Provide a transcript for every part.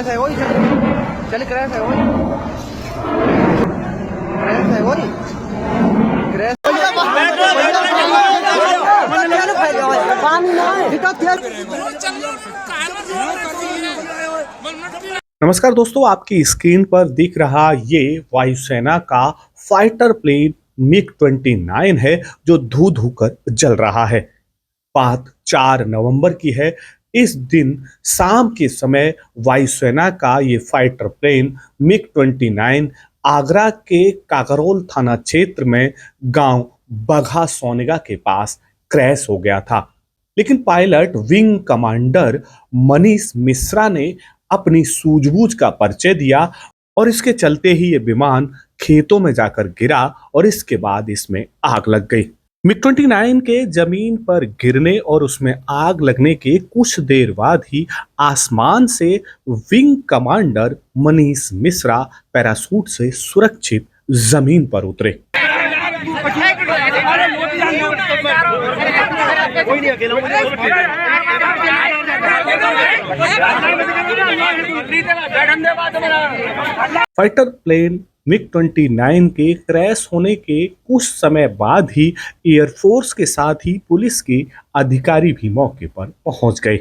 Crash है वही चल क्रैश है वही क्रैश है वही क्रैश नमस्कार दोस्तों, आपकी स्क्रीन पर दिख रहा ये वायुसेना का फाइटर प्लेन MiG-29 है जो धू धू कर जल रहा है। बात 4 नवंबर की है। इस दिन शाम के समय वायुसेना का ये फाइटर प्लेन MiG-29 आगरा के काकरोल थाना क्षेत्र में गांव बघा सोनेगा के पास क्रैश हो गया था। लेकिन pilot wing commander Manish Mishra ने अपनी सूझबूझ का परिचय दिया और इसके चलते ही ये विमान खेतों में जाकर गिरा और इसके बाद इसमें आग लग गई। MiG-29 के जमीन पर गिरने और उसमें आग लगने के कुछ देर बाद ही आसमान से wing commander Manish Mishra parachute से सुरक्षित जमीन पर उतरे। फाइटर प्लेन MiG-29 के क्रैश होने के कुछ समय बाद ही एयरफोर्स के साथ ही पुलिस के अधिकारी भी मौके पर पहुंच गए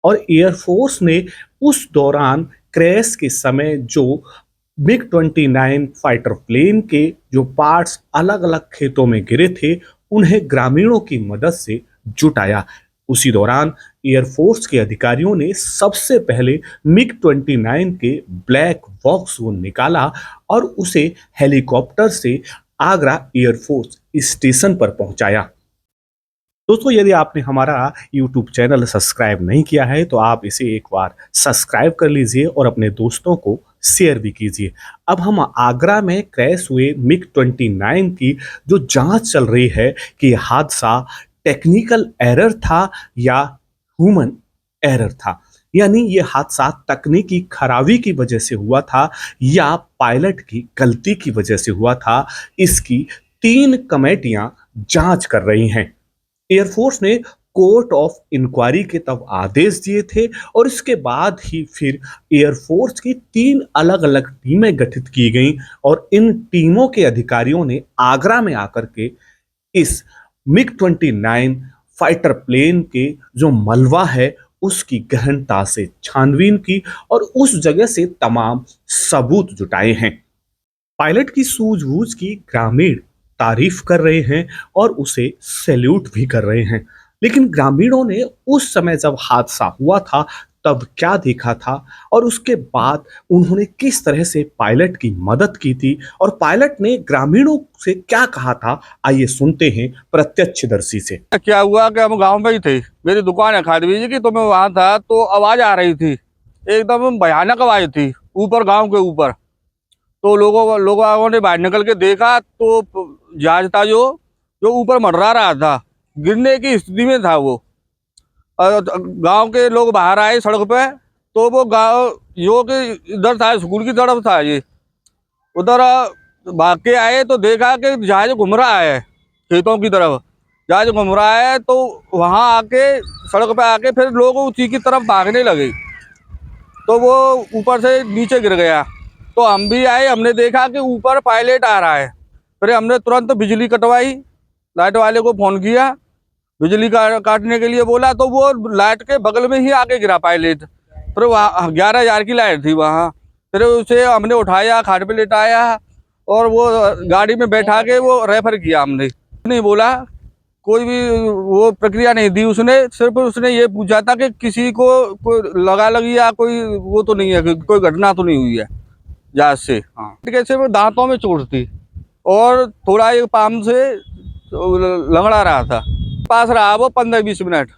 और एयरफोर्स ने उस दौरान क्रैश के समय जो MiG-29 फाइटर प्लेन के जो पार्ट्स अलग अलग खेतों में गिरे थे उन्हें ग्रामीणों की मदद से जुटाया। उसी दौरान एयरफोर्स के अधिकारियों ने सबसे पहले MiG-29 के ब्लैक बॉक्स को निकाला और उसे हेलीकॉप्टर से आगरा एयरफोर्स स्टेशन पर पहुंचाया। दोस्तों, यदि आपने हमारा YouTube चैनल सब्सक्राइब नहीं किया है तो आप इसे एक बार सब्सक्राइब कर लीजिए और अपने दोस्तों को शेयर भी कीजिए। अब हम आगरा में क्रैश हुए MiG-29 की जो जांच चल रही है कि हादसा टेक्निकल एरर था या ह्यूमन एरर था, यानी ये हादसा तकनीकी खराबी की वजह से हुआ था या पायलट की गलती की वजह से हुआ था। इसकी 3 कमेटियां जांच कर रही हैं। एयरफोर्स ने कोर्ट ऑफ इंक्वायरी के तब आदेश दिए थे और इसके बाद ही फिर एयरफोर्स की 3 अलग अलग टीमें गठित की गईं और इन टीमों के अधिकारियों ने आगरा में आकर के इस MiG-29 फाइटर प्लेन के जो मलबा है उसकी गहनता से छानबीन की और उस जगह से तमाम सबूत जुटाए हैं। पायलट की सूझबूझ की ग्रामीण तारीफ कर रहे हैं और उसे सैल्यूट भी कर रहे हैं। लेकिन ग्रामीणों ने उस समय जब हादसा हुआ था तब क्या देखा था और उसके बाद उन्होंने किस तरह से पायलट की मदद की थी और पायलट ने ग्रामीणों से क्या कहा था, आइए सुनते हैं प्रत्यक्षदर्शी से। क्या हुआ कि हम गांव में ही थे, मेरी दुकान है खाद बीज की, तो मैं वहां था तो आवाज आ रही थी, एकदम भयानक आवाज थी ऊपर गांव के ऊपर। तो लोगों ने बाहर निकल के देखा तो जहाज था जो ऊपर मंडरा रहा था, गिरने की स्थिति में था वो। गांव के लोग बाहर आए सड़क पे तो वो गांव जो कि इधर था स्कूल की तरफ था, ये उधर भाग के आए तो देखा कि जहाज घूम रहा है खेतों की तरफ, जहाज घूम रहा है। तो वहां आके सड़क पे आके फिर लोग उसी की तरफ भागने लगे तो वो ऊपर से नीचे गिर गया। तो हम भी आए, हमने देखा कि ऊपर पायलट आ रहा है। फिर हमने तुरंत बिजली कटवाई, लाइट वाले को फोन किया, बिजली काटने के लिए बोला तो वो लाइट के बगल में ही आके गिरा पायलट। फिर वहाँ 11,000 की लाइट थी वहाँ। फिर उसे हमने उठाया, खाट पे लेटाया और वो गाड़ी में बैठा के वो रेफर किया। हमने नहीं बोला, कोई भी वो प्रक्रिया नहीं दी उसने। सिर्फ उसने ये पूछा था कि किसी को कोई लगा लगी या कोई वो तो नहीं है, कोई घटना तो नहीं हुई है जहाज से। हाँ, कैसे दांतों में चोट थी और थोड़ा एक पाम से लंगड़ा रहा था। पास रहा वो 15-20 मिनट।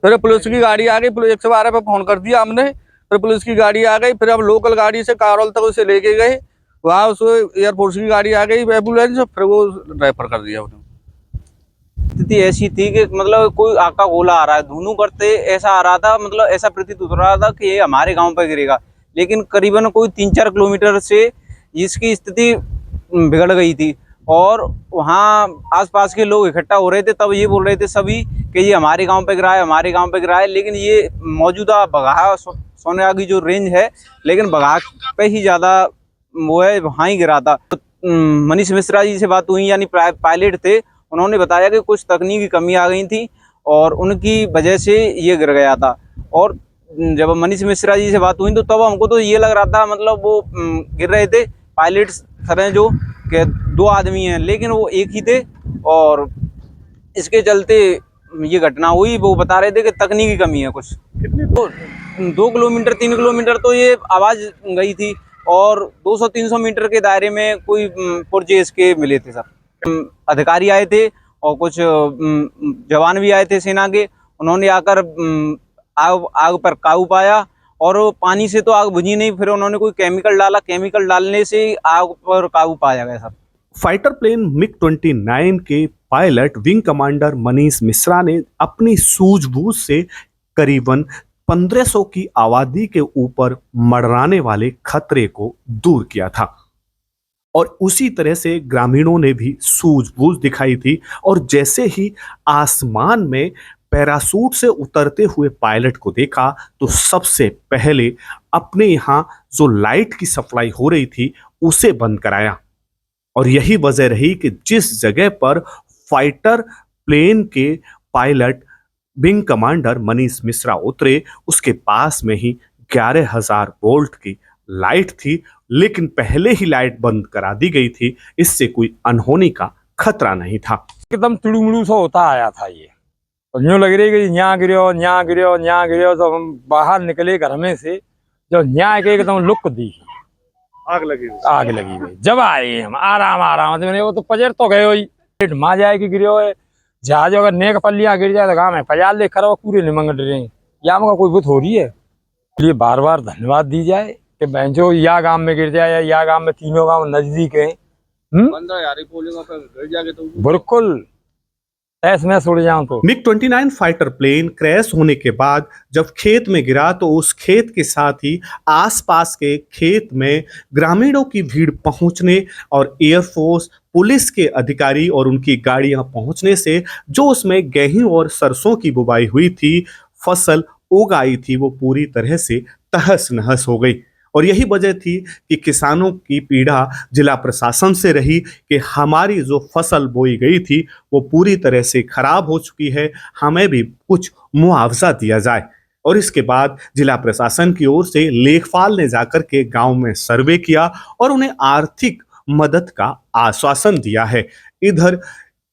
फिर पुलिस की गाड़ी आ गई, 112 पे फोन कर दिया हमने, फिर पुलिस की गाड़ी आ गई। फिर हम लोकल गाड़ी से कारोल तक उसे लेके गए, वहाँ उसको एयरफोर्स की गाड़ी आ गई एम्बुलेंस, फिर वो रेफर कर दिया उन्होंने। स्थिति ऐसी थी कि मतलब कोई आग का गोला आ रहा है, धुनु करते ऐसा आ रहा था, मतलब ऐसा प्रतीत हो रहा था कि ये हमारे गांव पर गिरेगा। लेकिन करीबन कोई 3-4 किलोमीटर से इसकी स्थिति बिगड़ गई थी और वहाँ आसपास के लोग इकट्ठा हो रहे थे। तब ये बोल रहे थे सभी कि ये हमारे गांव पे गिरा है, हमारे गांव पे गिरा है। लेकिन ये मौजूदा बघा सोनेगा की जो रेंज है, लेकिन बघाट पे ही ज़्यादा वो है, वहाँ ही गिरा था। तो मनीष मिश्रा जी से बात हुई, यानी पायलट थे, उन्होंने बताया कि कुछ तकनीकी कमी आ गई थी और उनकी वजह से ये गिर गया था। और जब मनीष मिश्रा जी से बात हुई तो तब हमको तो ये लग रहा था, मतलब वो गिर रहे थे पायलट सर जो कि 2 आदमी हैं, लेकिन वो एक ही थे और इसके चलते ये घटना हुई। वो बता रहे थे कि तकनीकी कमी है कुछ। तो 2 किलोमीटर 3 किलोमीटर तो ये आवाज़ गई थी और 200-300 मीटर के दायरे में कोई पुर्जे इसके मिले थे सर। अधिकारी आए थे और कुछ जवान भी आए थे सेना के, उन्होंने आकर आग पर काबू पाया और पानी से तो आग बुझी नहीं, फिर उन्होंने कोई केमिकल डाला, केमिकल डालने से आग पर काबू पाया गया सर। फाइटर प्लेन मिग-29 के pilot wing commander Manish Mishra ने अपनी सूझबूझ से करीबन 1500 की आबादी के ऊपर मंडराने वाले खतरे को दूर किया था और उसी तरह से ग्रामीणों ने भी सूझबूझ दिखाई थी। और जैसे ही आसमान में पैराशूट से उतरते हुए पायलट को देखा तो सबसे पहले अपने यहाँ जो लाइट की सप्लाई हो रही थी उसे बंद कराया। और यही वजह रही कि जिस जगह पर फाइटर प्लेन के pilot wing commander Manish Mishra उतरे उसके पास में ही 11,000 वोल्ट की लाइट थी, लेकिन पहले ही लाइट बंद करा दी गई थी। इससे कोई अनहोनी का खतरा नहीं था। एकदम तुड़ुमुड़ू सा होता आया था ये, और यूँ लग रही कि यहाँ गिरो यहाँ गिरो यहाँ गिरो। तो हम बाहर निकले घर में से, जो यहाँ के एकदम लुक दी, आग लगी हुई। जब आए हम आराम से, वो तो पजर तो गए ही माँ जाए कि गिरो है जहाज, अगर नेक पल्लियाँ गिर जाए तो गाँव में पजाल ले खरा पूरे निमंग रहे या का कोई बुत हो रही है। ये बार बार धन्यवाद दी जाए कि बेंचो या गांव में गिर जाए या गांव में तीनों गांव नजदीक हैं। 15,000 तो बिल्कुल ऐसे में उड़ जाऊं तो। मिग-29 फाइटर प्लेन क्रैश होने के बाद जब खेत में गिरा तो उस खेत के साथ ही आसपास के खेत में ग्रामीणों की भीड़ पहुंचने और एयरफोर्स पुलिस के अधिकारी और उनकी गाड़ियां पहुंचने से जो उसमें गेहूं और सरसों की बुवाई हुई थी, फसल उगाई थी, वो पूरी तरह से तहस नहस हो गई। और यही वजह थी कि किसानों की पीड़ा जिला प्रशासन से रही कि हमारी जो फसल बोई गई थी वो पूरी तरह से खराब हो चुकी है, हमें भी कुछ मुआवजा दिया जाए। और इसके बाद जिला प्रशासन की ओर से लेखपाल ने जाकर के गांव में सर्वे किया और उन्हें आर्थिक मदद का आश्वासन दिया है। इधर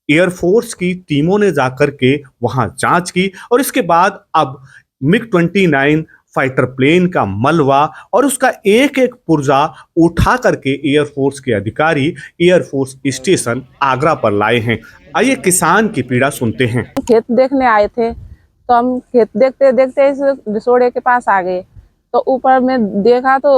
एयरफोर्स की टीमों ने जाकर के वहां जांच की और इसके बाद अब मिग-29 फाइटर प्लेन का मलबा और उसका एक एक पुर्जा उठा करके एयरफोर्स के अधिकारी एयरफोर्स स्टेशन आगरा पर लाए हैं। आइए किसान की पीड़ा सुनते हैं। खेत देखने आए थे तो हम खेत देखते देखते इस रिसोड़े के पास आ गए तो ऊपर में देखा तो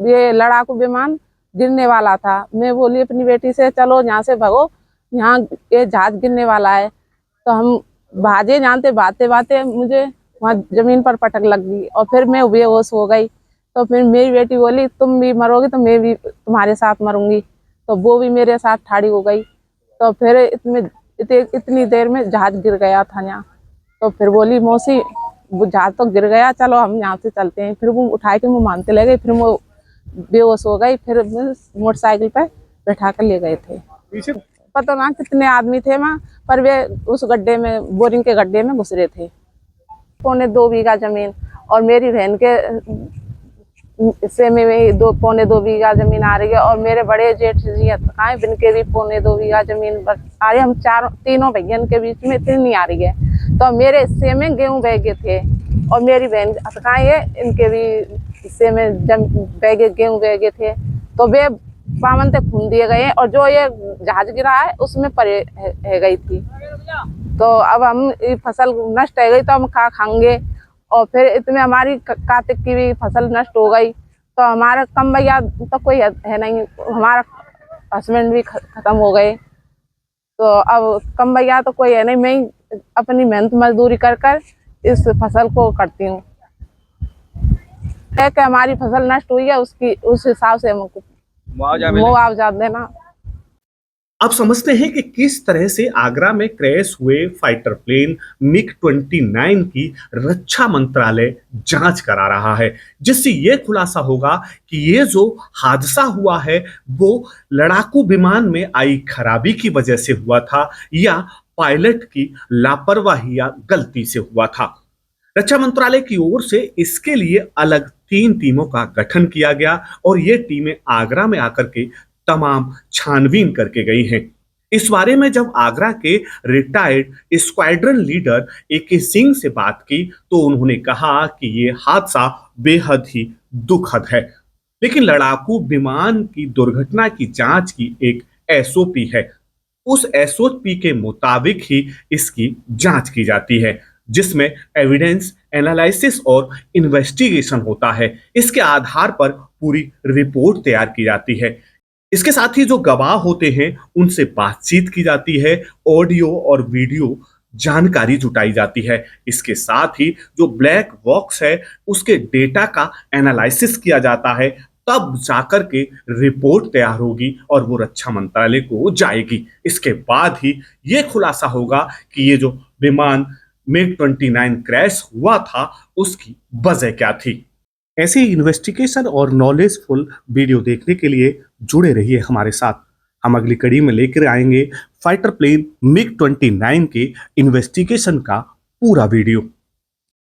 ये लड़ाकू विमान गिरने वाला था। मैं बोली अपनी बेटी से चलो यहाँ से भागो, यहाँ ये जहाज गिरने वाला है। तो हम भागे, जानते भागते भागते मुझे वहाँ जमीन पर पटक लग गई और फिर मैं बेहोश हो गई। तो फिर मेरी बेटी बोली तुम भी मरोगी तो मैं भी तुम्हारे साथ मरूंगी, तो वो भी मेरे साथ ठाड़ी हो गई। तो फिर इतनी देर में जहाज गिर गया था यहाँ। तो फिर बोली मौसी वो जहाज तो गिर गया, चलो हम यहाँ से चलते हैं। फिर वो उठा के वो मानते ले गए, फिर वो बेहोश हो गई। फिर मोटरसाइकिल पे बैठा कर ले गए थे। पता ना कितने आदमी थे वहाँ, पर वे उस गड्ढे में, बोरिंग के गड्ढे में घुस रहे थे। 2.25 बीघा जमीन और मेरी बहन के हिस्से में भी 2.25 बीघा जमीन आ रही है और मेरे बड़े जेठ जी हैं जिनके भी 2.25 बीघा जमीन आ रही है। हम तीनों भैयन के बीच में इतनी नहीं आ रही है। तो मेरे हिस्से में गेहूं बह गए थे और मेरी बहन अटकाएं है, इनके भी हिस्से में गेहूं बह गए थे। तो वे पावन तक खून दिए गए और जो ये जहाज गिरा है उसमें परे है गई थी। तो अब हम फसल नष्ट हो गई तो हम खाएंगे और फिर इतने हमारी कार्तिक की भी फसल नष्ट हो गई। तो हमारा कम भैया तो कोई है नहीं, हमारा हस्बैंड भी खत्म हो गए। तो अब कम भैया तो कोई है नहीं, मैं अपनी मेहनत मजदूरी कर कर इस फसल को करती हूँ। कि हमारी फसल नष्ट हुई है उसकी उस हिसाब से हमको मुआवजा देना। अब समझते हैं कि किस तरह से आगरा में क्रैश हुए फाइटर प्लेन मिग-29 की रक्षा मंत्रालय जांच करा रहा है, जिससे यह खुलासा होगा कि ये जो हादसा हुआ है वो लड़ाकू विमान में आई खराबी की वजह से हुआ था या पायलट की लापरवाही या गलती से हुआ था। रक्षा मंत्रालय की ओर से इसके लिए अलग 3 टीमों का गठन किया गया और ये टीमें आगरा में आकर के तमाम छानबीन करके गई हैं। इस बारे में जब आगरा के retired squadron leader AK Singh से बात की तो उन्होंने कहा कि ये हादसा बेहद ही दुखद है, लेकिन लड़ाकू विमान की दुर्घटना की जांच की एक SOP है। उस SOP के मुताबिक ही इसकी जांच की जाती है, जिसमें एविडेंस एनालिसिस और इन्वेस्टिगेशन होता है। इसके आधार पर पूरी रिपोर्ट तैयार की जाती है। इसके साथ ही जो गवाह होते हैं उनसे बातचीत की जाती है, ऑडियो और वीडियो जानकारी जुटाई जाती है। इसके साथ ही जो ब्लैक बॉक्स है उसके डेटा का एनालिसिस किया जाता है, तब जाकर के रिपोर्ट तैयार होगी और वो रक्षा मंत्रालय को जाएगी। इसके बाद ही ये खुलासा होगा कि ये जो विमान मिग-29 क्रैश हुआ था उसकी वजह क्या थी। ऐसी इन्वेस्टिगेशन और नॉलेजफुल वीडियो देखने के लिए जुड़े रहिए हमारे साथ। हम अगली कड़ी में लेकर आएंगे फाइटर प्लेन मिग-29 के इन्वेस्टिगेशन का पूरा वीडियो।